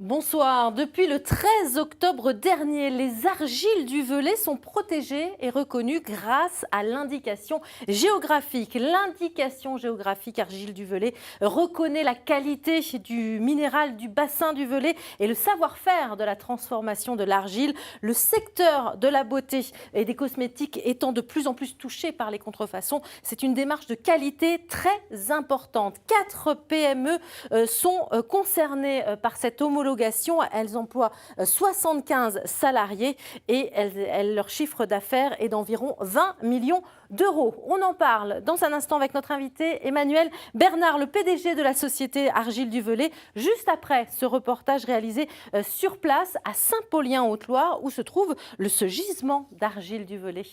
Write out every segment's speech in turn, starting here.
Bonsoir. Depuis le 13 octobre dernier, les argiles du Velay sont protégées et reconnues grâce à l'indication géographique. L'indication géographique argile du Velay reconnaît la qualité du minéral du bassin du Velay et le savoir-faire de la transformation de l'argile. Le secteur de la beauté et des cosmétiques étant de plus en plus touché par les contrefaçons, c'est une démarche de qualité très importante. 4 PME sont concernées par cette homologation. Elles emploient 75 salariés et leur chiffre d'affaires est d'environ 20 millions d'euros. On en parle dans un instant avec notre invité Emmanuel Bernard, le PDG de la société Argile du Velay, juste après ce reportage réalisé sur place à Saint-Paulien-Haute-Loire où se trouve ce gisement d'argile du Velay.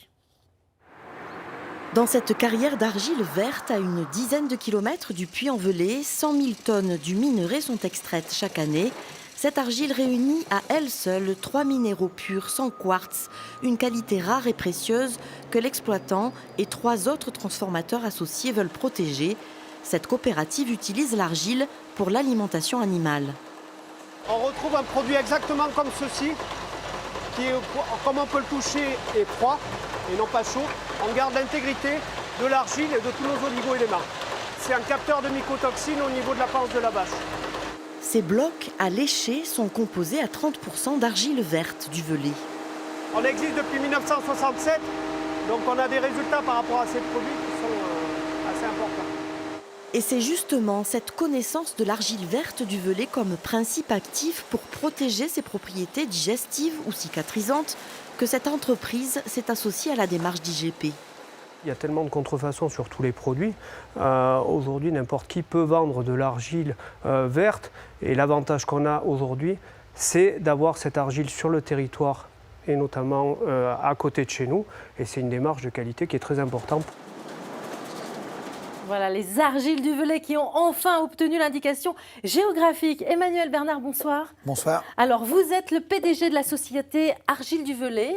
Dans cette carrière d'argile verte, à une dizaine de kilomètres du Puy-en-Velay, 100 000 tonnes du minerai sont extraites chaque année. Cette argile réunit à elle seule 3 minéraux purs sans quartz, une qualité rare et précieuse que l'exploitant et 3 autres transformateurs associés veulent protéger. Cette coopérative utilise l'argile pour l'alimentation animale. On retrouve un produit exactement comme ceci, qui est, comme on peut le toucher, est froid et non pas chaud. On garde l'intégrité de l'argile et de tous nos oligo-éléments. C'est un capteur de mycotoxines au niveau de la panse de la vache. Ces blocs à lécher sont composés à 30% d'argile verte du Velay. On existe depuis 1967, donc on a des résultats par rapport à ces produits qui sont assez importants. Et c'est justement cette connaissance de l'argile verte du Velay comme principe actif pour protéger ses propriétés digestives ou cicatrisantes que cette entreprise s'est associée à la démarche d'IGP. Il y a tellement de contrefaçons sur tous les produits. Aujourd'hui, n'importe qui peut vendre de l'argile verte. Et l'avantage qu'on a aujourd'hui, c'est d'avoir cette argile sur le territoire et notamment à côté de chez nous. Et c'est une démarche de qualité qui est très importante. Voilà, les argiles du Velay qui ont enfin obtenu l'indication géographique. Emmanuel Bernard, bonsoir. Bonsoir. Alors, vous êtes le PDG de la société Argile du Velay.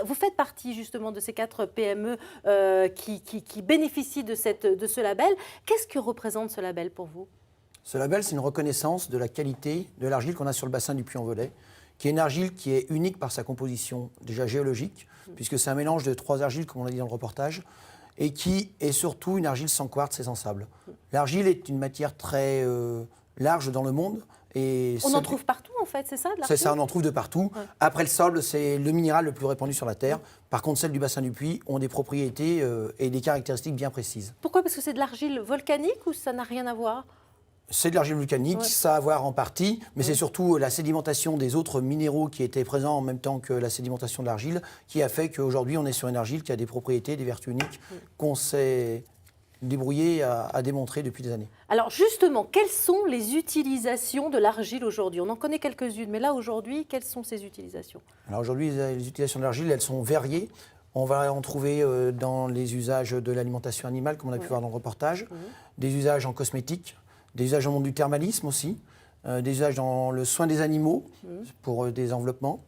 Vous faites partie justement de ces 4 PME qui bénéficient de ce label. Qu'est-ce que représente ce label pour vous? Ce label, c'est une reconnaissance de la qualité de l'argile qu'on a sur le bassin du Puy-en-Velay, qui est une argile qui est unique par sa composition déjà géologique, puisque c'est un mélange de 3 argiles, comme on l'a dit dans le reportage, et qui est surtout une argile sans quartz et sans sable. L'argile est une matière très large dans le monde. Et on en trouve partout en fait, c'est ça? C'est ça, on en trouve de partout. Ouais. Après le sable, c'est le minéral le plus répandu sur la Terre. Par contre, celles du bassin du Puy ont des propriétés et des caractéristiques bien précises. Pourquoi? Parce que c'est de l'argile volcanique ou ça n'a rien à voir? C'est de l'argile volcanique, ouais. Ça a à voir en partie, mais c'est surtout la sédimentation des autres minéraux qui étaient présents en même temps que la sédimentation de l'argile qui a fait qu'aujourd'hui on est sur une argile qui a des propriétés, des vertus uniques qu'on s'est débrouillé à démontrer depuis des années. Alors justement, quelles sont les utilisations de l'argile aujourd'hui? On en connaît quelques-unes, mais là aujourd'hui, quelles sont ces utilisations? Alors aujourd'hui, les utilisations de l'argile, elles sont variées. On va en trouver dans les usages de l'alimentation animale, comme on a pu voir dans le reportage, des usages en cosmétique, des usages dans le monde du thermalisme aussi, des usages dans le soin des animaux pour des enveloppements.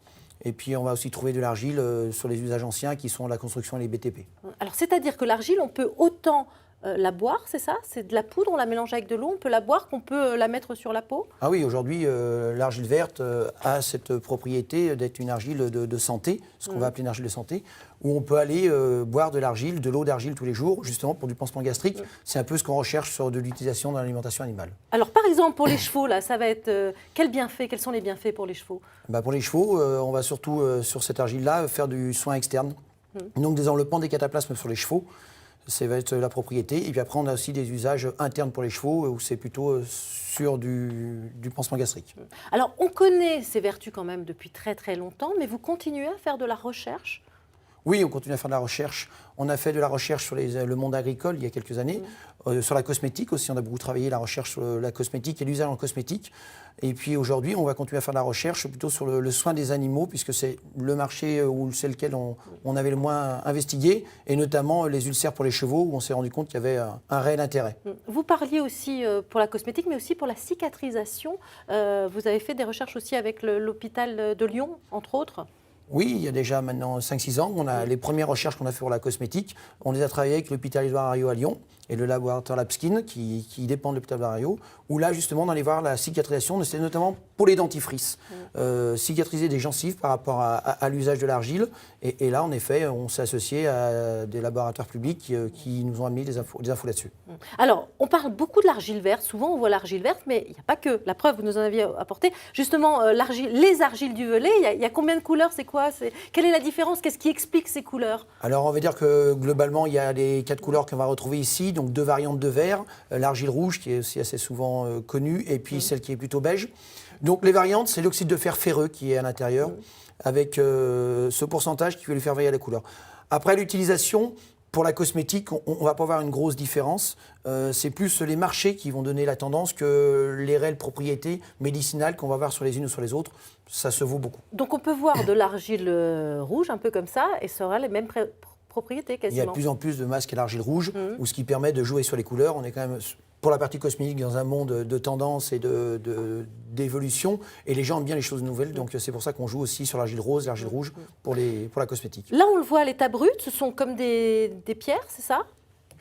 Et puis on va aussi trouver de l'argile sur les usages anciens qui sont la construction et les BTP. Alors c'est-à-dire que l'argile, on peut autant la boire, c'est ça? C'est de la poudre, on la mélange avec de l'eau, on peut la boire, qu'on peut la mettre sur la peau? Ah oui, aujourd'hui, l'argile verte a cette propriété d'être une argile de santé, ce qu'on va appeler une argile de santé, où on peut aller boire de l'argile, de l'eau d'argile tous les jours, justement pour du pansement gastrique. C'est un peu ce qu'on recherche sur de l'utilisation dans l'alimentation animale. Alors par exemple, pour les chevaux, là, ça va être quels sont les bienfaits pour les chevaux? Pour les chevaux, on va surtout, sur cette argile-là, faire du soin externe, donc des enveloppements, des cataplasmes sur les chevaux. Ça va être la propriété. Et puis après, on a aussi des usages internes pour les chevaux où c'est plutôt sur du pansement gastrique. Alors, on connaît ces vertus quand même depuis très très longtemps, mais vous continuez à faire de la recherche? Oui, on continue à faire de la recherche. On a fait de la recherche sur le monde agricole il y a quelques années. Sur la cosmétique aussi, on a beaucoup travaillé la recherche sur la cosmétique et l'usage en cosmétique. Et puis aujourd'hui, on va continuer à faire de la recherche plutôt sur le soin des animaux, puisque c'est le marché où c'est lequel on avait le moins investigué, et notamment les ulcères pour les chevaux, où on s'est rendu compte qu'il y avait un réel intérêt. Vous parliez aussi pour la cosmétique, mais aussi pour la cicatrisation. Vous avez fait des recherches aussi avec l'hôpital de Lyon, entre autres? Oui, il y a déjà maintenant 5-6 ans, on a les premières recherches qu'on a fait pour la cosmétique. On les a travaillées avec l'hôpital Édouard Herriot à Lyon. et le laboratoire Labskin qui dépend de l'hôpital Barrio, où là justement on allait voir la cicatrisation, c'est notamment pour les dentifrices, cicatriser des gencives par rapport à l'usage de l'argile. Et là, en effet, on s'est associé à des laboratoires publics qui nous ont amené des infos là-dessus. Alors, on parle beaucoup de l'argile verte. Souvent, on voit l'argile verte, mais il n'y a pas que. La preuve, vous nous en aviez apporté. Justement, les argiles du Velay, il y a combien de couleurs? C'est quoi? Quelle est la différence? Qu'est-ce qui explique ces couleurs? Alors, on va dire que globalement, il y a les 4 couleurs qu'on va retrouver ici. Donc, 2 variantes de vert. L'argile rouge, qui est aussi assez souvent connue, et puis celle qui est plutôt beige. Donc, les variantes, c'est l'oxyde de fer ferreux qui est à l'intérieur, avec ce pourcentage qui va lui faire varier la couleur. Après, l'utilisation, pour la cosmétique, on ne va pas avoir une grosse différence. C'est plus les marchés qui vont donner la tendance que les réelles propriétés médicinales qu'on va voir sur les unes ou sur les autres. Ça se vaut beaucoup. Donc, on peut voir de l'argile rouge, un peu comme ça, et ça aura les mêmes propriétés quasiment. Il y a de plus en plus de masques à l'argile rouge, ou ce qui permet de jouer sur les couleurs. On est quand même, pour la partie cosmétique, dans un monde de tendance et d'évolution, et les gens aiment bien les choses nouvelles, donc c'est pour ça qu'on joue aussi sur l'argile rose, l'argile rouge pour la cosmétique. Là, on le voit à l'état brut, ce sont comme des pierres, c'est ça?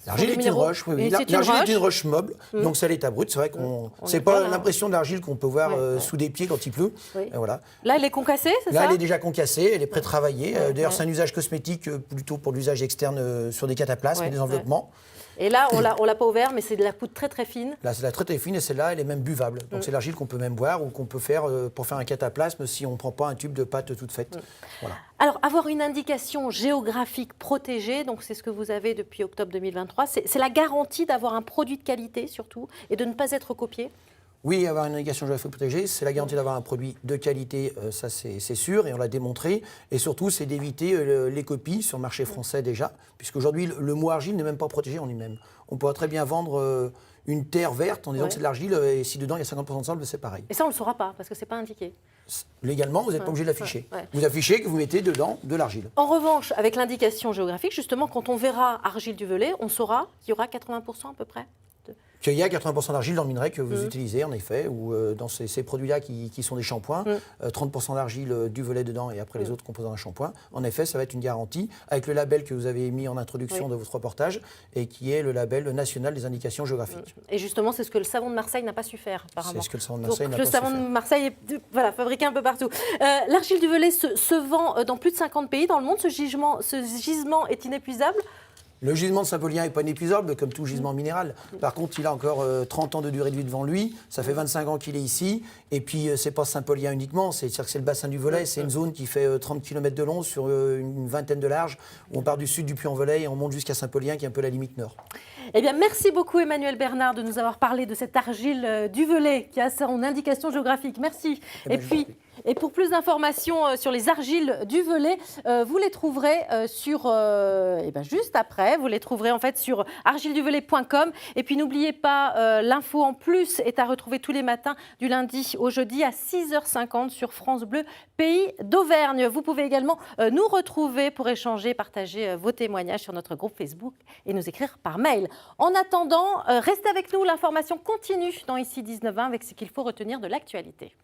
L'argile est une roche, oui. L'argile est une roche moble, donc c'est à l'état brut. C'est vrai qu'on c'est pas l'impression de l'argile qu'on peut voir sous des pieds quand il pleut. Oui. Voilà. Là, elle est concassée, c'est ça? Là, elle est déjà concassée, elle est pré-travaillée. D'ailleurs, c'est un usage cosmétique plutôt pour l'usage externe sur des cataplasmes et des enveloppements. Et là, on l'a pas ouvert, mais c'est de la poudre très très fine. Là, c'est la très très fine et celle-là, elle est même buvable. Donc c'est l'argile qu'on peut même boire ou qu'on peut faire pour faire un cataplasme si on ne prend pas un tube de pâte toute faite. Voilà. Alors, avoir une indication géographique protégée, donc c'est ce que vous avez depuis octobre 2023, c'est la garantie d'avoir un produit de qualité surtout et de ne pas être copié? Oui, avoir une indication géographique protégée, c'est la garantie d'avoir un produit de qualité, ça c'est sûr, et on l'a démontré. Et surtout, c'est d'éviter les copies sur le marché français déjà, puisqu'aujourd'hui, le mot argile n'est même pas protégé en lui-même. On pourra très bien vendre une terre verte en disant que c'est de l'argile, et si dedans il y a 50% de sable, c'est pareil. Et ça, on ne le saura pas, parce que ce n'est pas indiqué. Légalement, vous n'êtes pas obligé de l'afficher. Vous affichez que vous mettez dedans de l'argile. En revanche, avec l'indication géographique, justement, quand on verra argile du Velay, on saura qu'il y aura 80% à peu près. Qu'il y a 80% d'argile dans le minerai que vous utilisez, en effet, ou dans ces produits-là qui sont des shampoings, 30% d'argile du Velay dedans et après les autres composants d'un shampoing. En effet, ça va être une garantie avec le label que vous avez mis en introduction de votre reportage et qui est le label national des indications géographiques. Et justement, c'est ce que le savon de Marseille n'a pas su faire, apparemment. C'est ce que le savon de Marseille n'a pas su faire. Le savon de Marseille est fabriqué un peu partout. L'argile du Velay se vend dans plus de 50 pays dans le monde. Ce gisement est inépuisable. Le gisement de Saint-Paulien n'est pas inépuisable, comme tout gisement minéral. Par contre, il a encore 30 ans de durée de vie devant lui. Ça fait 25 ans qu'il est ici. Et puis, ce n'est pas Saint-Paulien uniquement. C'est-à-dire que c'est le bassin du Velay. C'est une zone qui fait 30 km de long sur une vingtaine de large. Où on part du sud du Puy-en-Velay et on monte jusqu'à Saint-Paulien, qui est un peu la limite nord. Eh bien, merci beaucoup, Emmanuel Bernard, de nous avoir parlé de cette argile du Velay qui a son indication géographique. Merci. Et pour plus d'informations sur les argiles du Velay, vous les trouverez juste après. Vous les trouverez en fait sur argileduvelay.com. Et puis n'oubliez pas, l'info en plus est à retrouver tous les matins du lundi au jeudi à 6h50 sur France Bleu, Pays d'Auvergne. Vous pouvez également nous retrouver pour échanger, partager vos témoignages sur notre groupe Facebook et nous écrire par mail. En attendant, restez avec nous, l'information continue dans Ici 19h avec ce qu'il faut retenir de l'actualité.